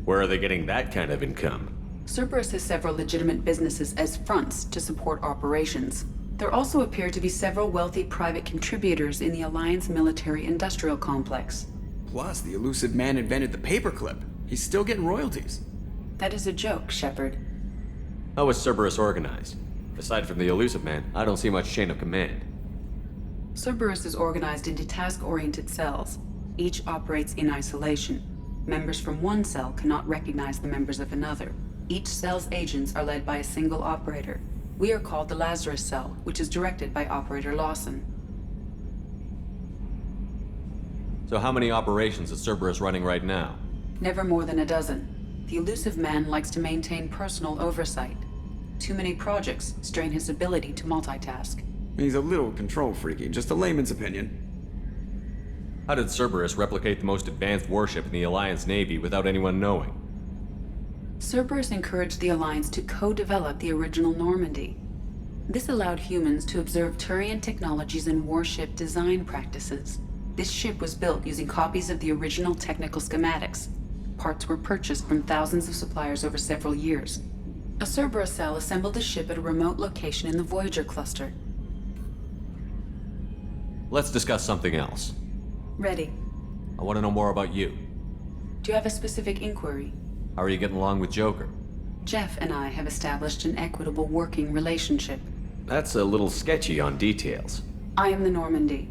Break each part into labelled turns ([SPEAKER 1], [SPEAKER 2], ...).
[SPEAKER 1] Where are they getting that kind of income?
[SPEAKER 2] Cerberus has several legitimate businesses as fronts to support operations. There also appear to be several wealthy private contributors in the Alliance military-industrial complex.
[SPEAKER 3] Plus, the elusive man invented the paperclip. He's still getting royalties.
[SPEAKER 2] That is a joke, Shepard.
[SPEAKER 1] How is Cerberus organized? Aside from the elusive man, I don't see much chain of command.
[SPEAKER 2] Cerberus is organized into task-oriented cells. Each operates in isolation. Members from one cell cannot recognize the members of another. Each cell's agents are led by a single operator. We are called the Lazarus Cell, which is directed by Operator Lawson.
[SPEAKER 1] So how many operations is Cerberus running right now?
[SPEAKER 2] Never more than a dozen. The elusive man likes to maintain personal oversight. Too many projects strain his ability to multitask.
[SPEAKER 3] He's a little control freaky, just a layman's opinion.
[SPEAKER 1] How did Cerberus replicate the most advanced warship in the Alliance Navy without anyone knowing?
[SPEAKER 2] Cerberus encouraged the Alliance to co-develop the original Normandy. This allowed humans to observe Turian technologies and warship design practices. This ship was built using copies of the original technical schematics. Parts were purchased from thousands of suppliers over several years. A Cerberus cell assembled the ship at a remote location in the Voyager cluster.
[SPEAKER 1] Let's discuss something else.
[SPEAKER 2] Ready.
[SPEAKER 1] I want to know more about you.
[SPEAKER 2] Do you have a specific inquiry?
[SPEAKER 1] How are you getting along with Joker?
[SPEAKER 2] Jeff and I have established an equitable working relationship.
[SPEAKER 1] That's a little sketchy on details.
[SPEAKER 2] I am the Normandy.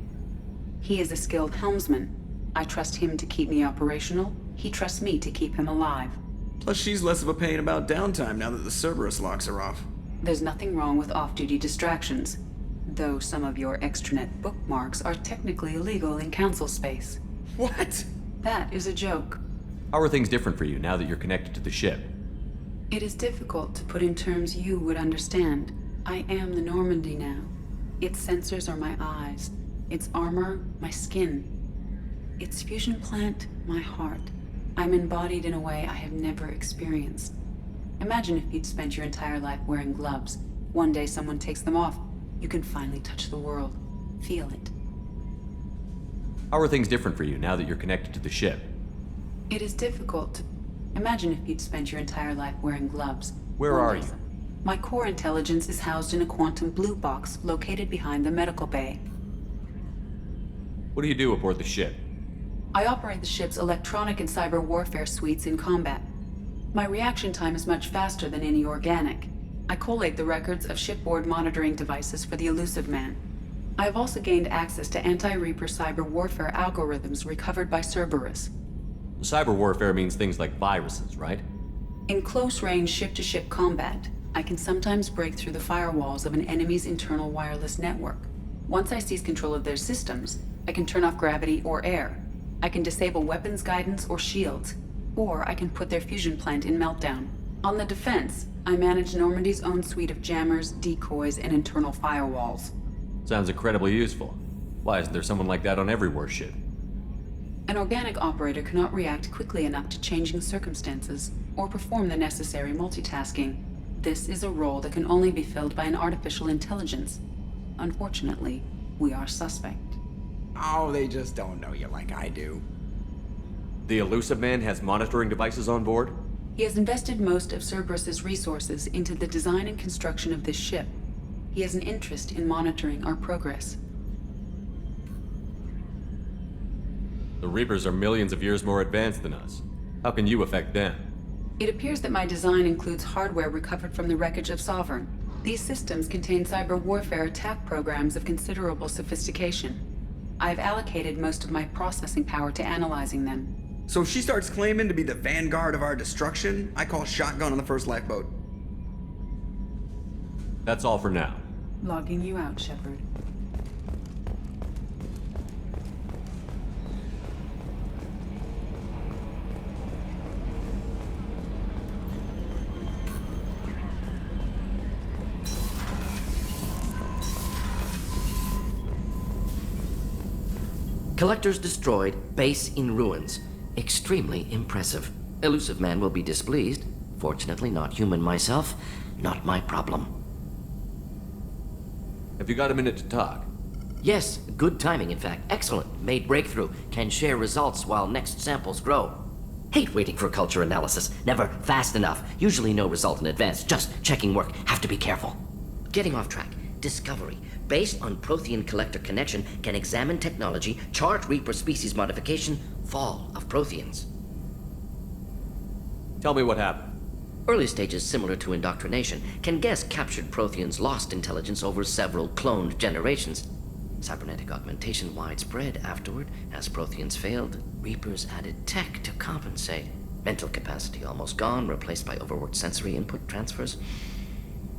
[SPEAKER 2] He is a skilled helmsman. I trust him to keep me operational. He trusts me to keep him alive.
[SPEAKER 3] Plus, she's less of a pain about downtime now that the Cerberus locks are off.
[SPEAKER 2] There's nothing wrong with off-duty distractions, though some of your extranet bookmarks are technically illegal in Council space.
[SPEAKER 3] What?
[SPEAKER 2] That is a joke.
[SPEAKER 1] How are things different for you now that you're connected to the ship?
[SPEAKER 2] It is difficult to put in terms you would understand. I am the Normandy now. Its sensors are my eyes. Its armor, my skin. Its fusion plant, my heart. I'm embodied in a way I have never experienced. Imagine if you'd spent your entire life wearing gloves. One day someone takes them off. You can finally touch the world. Feel it.
[SPEAKER 1] How are things different for you now that you're connected to the ship?
[SPEAKER 2] It is difficult to... Imagine if you'd spent your entire life wearing gloves.
[SPEAKER 1] Where
[SPEAKER 2] One
[SPEAKER 1] are
[SPEAKER 2] day
[SPEAKER 1] you?
[SPEAKER 2] My core intelligence is housed in a quantum blue box located behind the medical bay.
[SPEAKER 1] What do you do aboard the ship?
[SPEAKER 2] I operate the ship's electronic and cyber warfare suites in combat. My reaction time is much faster than any organic. I collate the records of shipboard monitoring devices for the elusive man. I have also gained access to anti-Reaper cyber warfare algorithms recovered by Cerberus.
[SPEAKER 1] Cyber warfare means things like viruses, right?
[SPEAKER 2] In close-range ship-to-ship combat, I can sometimes break through the firewalls of an enemy's internal wireless network. Once I seize control of their systems, I can turn off gravity or air. I can disable weapons guidance or shields, or I can put their fusion plant in meltdown. On the defense, I manage Normandy's own suite of jammers, decoys, and internal firewalls.
[SPEAKER 1] Sounds incredibly useful. Why isn't there someone like that on every warship?
[SPEAKER 2] An organic operator cannot react quickly enough to changing circumstances or perform the necessary multitasking. This is a role that can only be filled by an artificial intelligence. Unfortunately, we are suspect.
[SPEAKER 3] Oh, they just don't know you like I do.
[SPEAKER 1] The elusive man has monitoring devices on board?
[SPEAKER 2] He has invested most of Cerberus's resources into the design and construction of this ship. He has an interest in monitoring our progress.
[SPEAKER 1] The Reapers are millions of years more advanced than us. How can you affect them?
[SPEAKER 2] It appears that my design includes hardware recovered from the wreckage of Sovereign. These systems contain cyber warfare attack programs of considerable sophistication. I have allocated most of my processing power to analyzing them.
[SPEAKER 3] So if she starts claiming to be the vanguard of our destruction, I call shotgun on the first lifeboat.
[SPEAKER 1] That's all for now.
[SPEAKER 2] Logging you out, Shepard.
[SPEAKER 4] Collectors destroyed, base in ruins. Extremely impressive. Elusive man will be displeased. Fortunately, not human myself. Not my problem.
[SPEAKER 1] Have you got a minute to talk?
[SPEAKER 4] Yes, good timing, in fact. Excellent. Made breakthrough. Can share results while next samples grow. Hate waiting for culture analysis. Never fast enough. Usually no result in advance. Just checking work. Have to be careful. Getting off track. Discovery. Based on Prothean collector connection, can examine technology, chart Reaper species modification, fall of Protheans.
[SPEAKER 1] Tell me what happened.
[SPEAKER 4] Early stages similar to indoctrination. Can guess captured Protheans lost intelligence over several cloned generations. Cybernetic augmentation widespread afterward. As Protheans failed, Reapers added tech to compensate. Mental capacity almost gone, replaced by overworked sensory input transfers.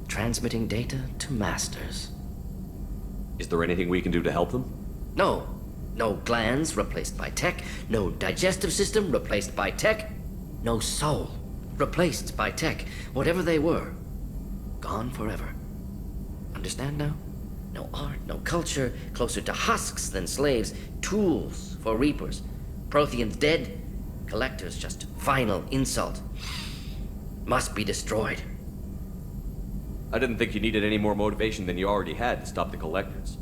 [SPEAKER 4] Transmitting data to masters.
[SPEAKER 1] Is there anything we can do to help them?
[SPEAKER 4] No. No glands replaced by tech. No digestive system replaced by tech. No soul replaced by tech. Whatever they were, gone forever. Understand now? No art, no culture, closer to husks than slaves, tools for Reapers. Protheans dead, collectors just final insult. Must be destroyed.
[SPEAKER 1] I didn't think you needed any more motivation than you already had to stop the Collectors.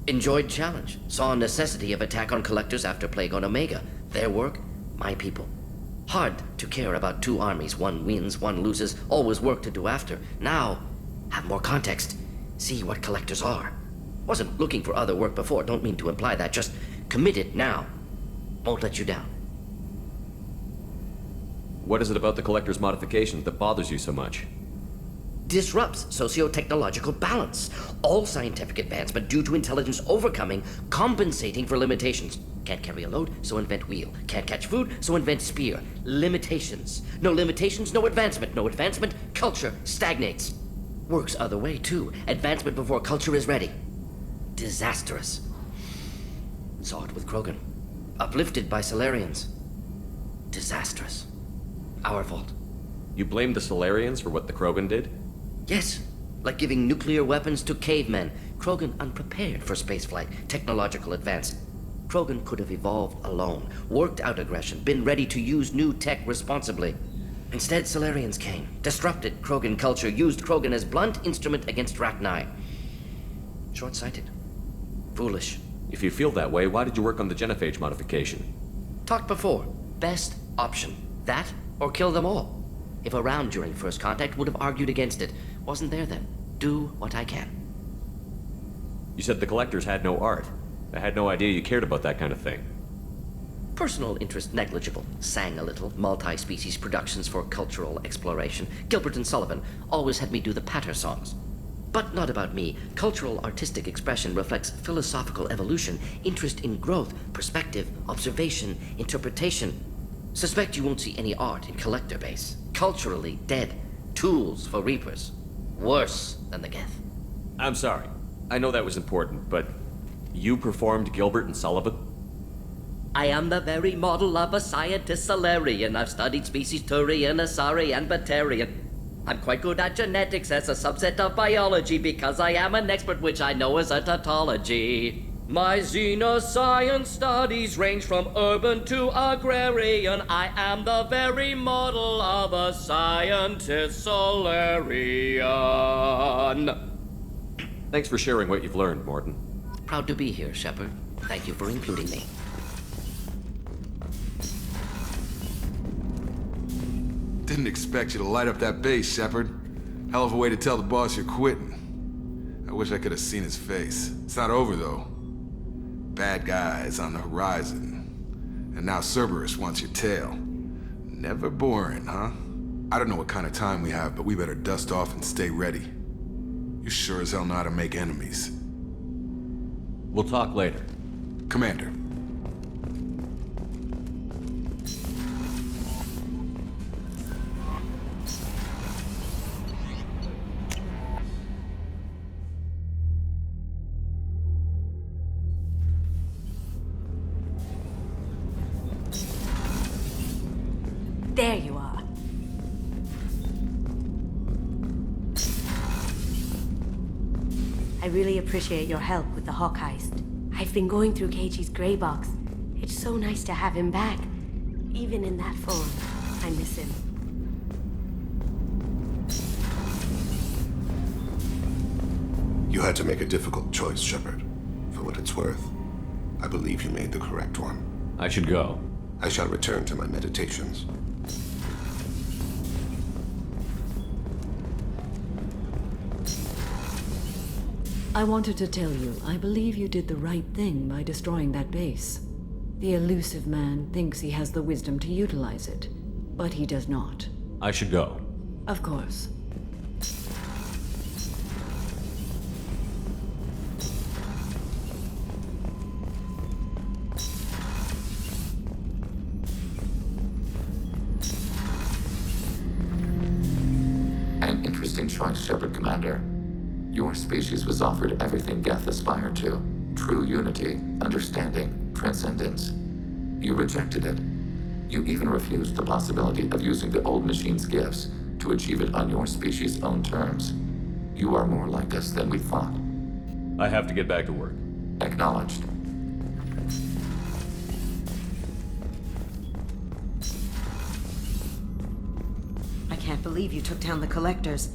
[SPEAKER 4] Enjoyed challenge. Saw necessity of attack on collectors after Plague on Omega. Their work, my people. Hard to care about two armies. One wins, one loses. Always work to do after. Now, have more context. See what collectors are. Wasn't looking for other work before. Don't mean to imply that. Just committed now. Won't let you down.
[SPEAKER 1] What is it about the Collector's modifications that bothers you so much?
[SPEAKER 4] Disrupts socio-technological balance. All scientific advancement due to intelligence overcoming, compensating for limitations. Can't carry a load, so invent wheel. Can't catch food, so invent spear. Limitations. No limitations, no advancement. No advancement, culture stagnates. Works other way, too. Advancement before culture is ready. Disastrous. Saw it with Krogan. Uplifted by Solarians. Disastrous. Our fault.
[SPEAKER 1] You blame the Solarians for what the Krogan did?
[SPEAKER 4] Yes, like giving nuclear weapons to cavemen. Krogan unprepared for spaceflight, technological advance. Krogan could have evolved alone, worked out aggression, been ready to use new tech responsibly. Instead, Solarians came, disrupted Krogan culture, used Krogan as blunt instrument against Rachni. Short-sighted. Foolish.
[SPEAKER 1] If you feel that way, why did you work on the genophage modification?
[SPEAKER 4] Talked before. Best option. That or kill them all. If around during first contact, would have argued against it. Wasn't there then. Do what I can.
[SPEAKER 1] You said the Collectors had no art. I had no idea you cared about that kind of thing.
[SPEAKER 4] Personal interest negligible. Sang a little. Multi-species productions for cultural exploration. Gilbert and Sullivan always had me do the patter songs. But not about me. Cultural artistic expression reflects philosophical evolution, interest in growth, perspective, observation, interpretation. Suspect you won't see any art in collector base. Culturally dead. Tools for Reapers. Worse than the Geth.
[SPEAKER 1] I'm sorry. I know that was important, but you performed Gilbert and Sullivan?
[SPEAKER 4] I am the very model of a scientist Solarian. I've studied species Turian, Asari, and Batarian. I'm quite good at genetics as a subset of biology because I am an expert, which I know is a tautology. My xenoscience studies range from urban to agrarian. I am the very model of a scientist Solarian.
[SPEAKER 1] Thanks for sharing what you've learned, Morton.
[SPEAKER 4] Proud to be here, Shepard. Thank you for including me.
[SPEAKER 5] Didn't expect you to light up that base, Shepard. Hell of a way to tell the boss you're quitting. I wish I could have seen his face. It's not over, though. Bad guys on the horizon. And now Cerberus wants your tail. Never boring, huh? I don't know what kind of time we have, but we better dust off and stay ready. You sure as hell know how to make enemies.
[SPEAKER 1] We'll talk later.
[SPEAKER 5] Commander.
[SPEAKER 6] There you are. I really appreciate your help with the Hawk heist. I've been going through KG's gray box. It's so nice to have him back. Even in that form, I miss him.
[SPEAKER 7] You had to make a difficult choice, Shepard. For what it's worth, I believe you made the correct one.
[SPEAKER 1] I should go.
[SPEAKER 7] I shall return to my meditations.
[SPEAKER 8] I wanted to tell you, I believe you did the right thing by destroying that base. The elusive man thinks he has the wisdom to utilize it, but he does not.
[SPEAKER 1] I should go.
[SPEAKER 8] Of course.
[SPEAKER 9] An interesting choice, Shepard Commander. Your species was offered everything Geth aspired to. True unity, understanding, transcendence. You rejected it. You even refused the possibility of using the old machine's gifts to achieve it on your species' own terms. You are more like us than we thought.
[SPEAKER 1] I have to get back to work.
[SPEAKER 9] Acknowledged.
[SPEAKER 10] I can't believe you took down the Collectors.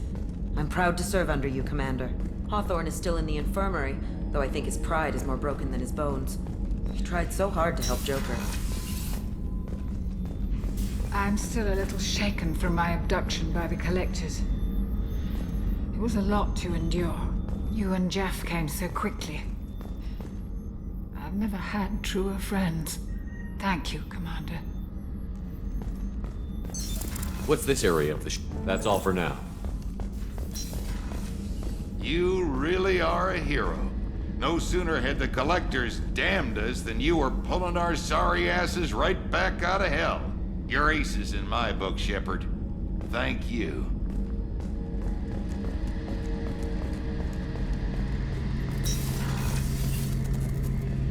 [SPEAKER 10] I'm proud to serve under you, Commander. Hawthorne is still in the infirmary, though I think his pride is more broken than his bones. He tried so hard to help Joker.
[SPEAKER 11] I'm still a little shaken from my abduction by the Collectors. It was a lot to endure. You and Jeff came so quickly. I've never had truer friends. Thank you, Commander.
[SPEAKER 1] What's this area of the That's all for now.
[SPEAKER 12] You really are a hero. No sooner had the Collectors damned us than you were pulling our sorry asses right back out of hell. You're aces in my book, Shepard. Thank you.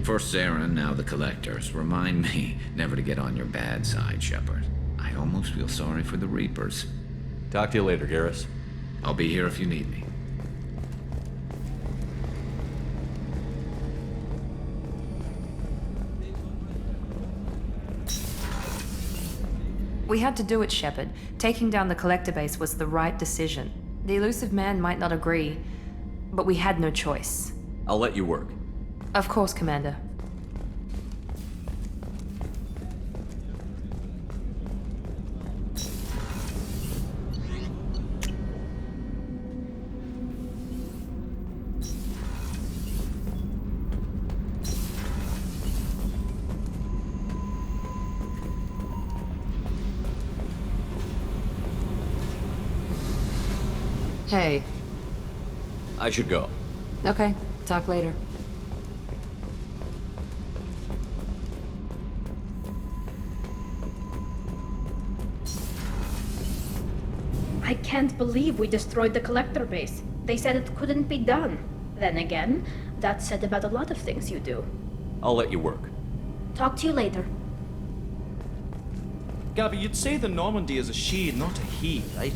[SPEAKER 13] First Saren, now the Collectors. Remind me never to get on your bad side, Shepard. I almost feel sorry for the Reapers.
[SPEAKER 1] Talk to you later, Garrus.
[SPEAKER 13] I'll be here if you need me.
[SPEAKER 14] We had to do it, Shepard. Taking down the Collector base was the right decision. The elusive man might not agree, but we had no choice.
[SPEAKER 1] I'll let you work.
[SPEAKER 14] Of course, Commander. Hey.
[SPEAKER 1] I should go.
[SPEAKER 14] Okay, talk later.
[SPEAKER 15] I can't believe we destroyed the Collector base. They said it couldn't be done. Then again, that's said about a lot of things you do.
[SPEAKER 1] I'll let you work.
[SPEAKER 15] Talk to you later.
[SPEAKER 16] Gabby, you'd say the Normandy is a she, not a he, right?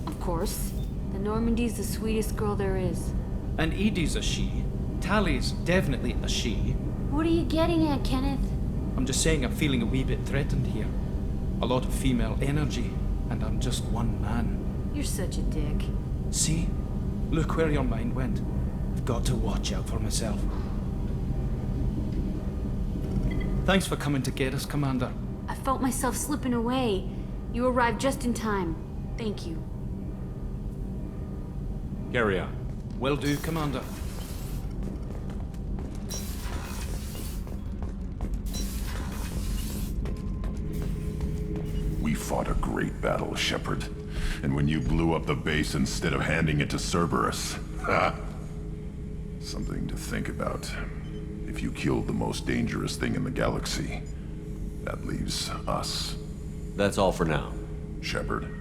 [SPEAKER 6] Of course. The Normandy's the sweetest girl there is.
[SPEAKER 16] And Edie's a she. Tally's definitely a she.
[SPEAKER 6] What are you getting at, Kenneth?
[SPEAKER 16] I'm just saying I'm feeling a wee bit threatened here. A lot of female energy, and I'm just one man.
[SPEAKER 6] You're such a dick.
[SPEAKER 16] See? Look where your mind went. I've got to watch out for myself. Thanks for coming to get us, Commander.
[SPEAKER 6] I felt myself slipping away. You arrived just in time. Thank you.
[SPEAKER 1] Carry on.
[SPEAKER 16] Will do, Commander.
[SPEAKER 17] We fought a great battle, Shepard. And when you blew up the base instead of handing it to Cerberus, something to think about. If you killed the most dangerous thing in the galaxy, that leaves us.
[SPEAKER 1] That's all for now.
[SPEAKER 17] Shepard.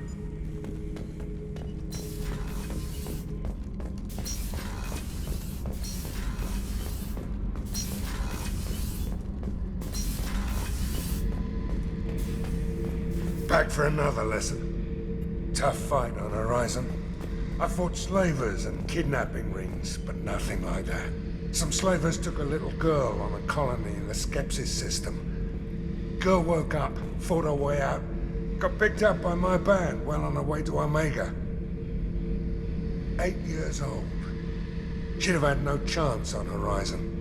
[SPEAKER 18] Back for another lesson. Tough fight on Horizon. I fought slavers and kidnapping rings, but nothing like that. Some slavers took a little girl on a colony in the Skepsis system. Girl woke up, fought her way out, got picked up by my band well on her way to Omega. 8 years old. She'd have had no chance on Horizon.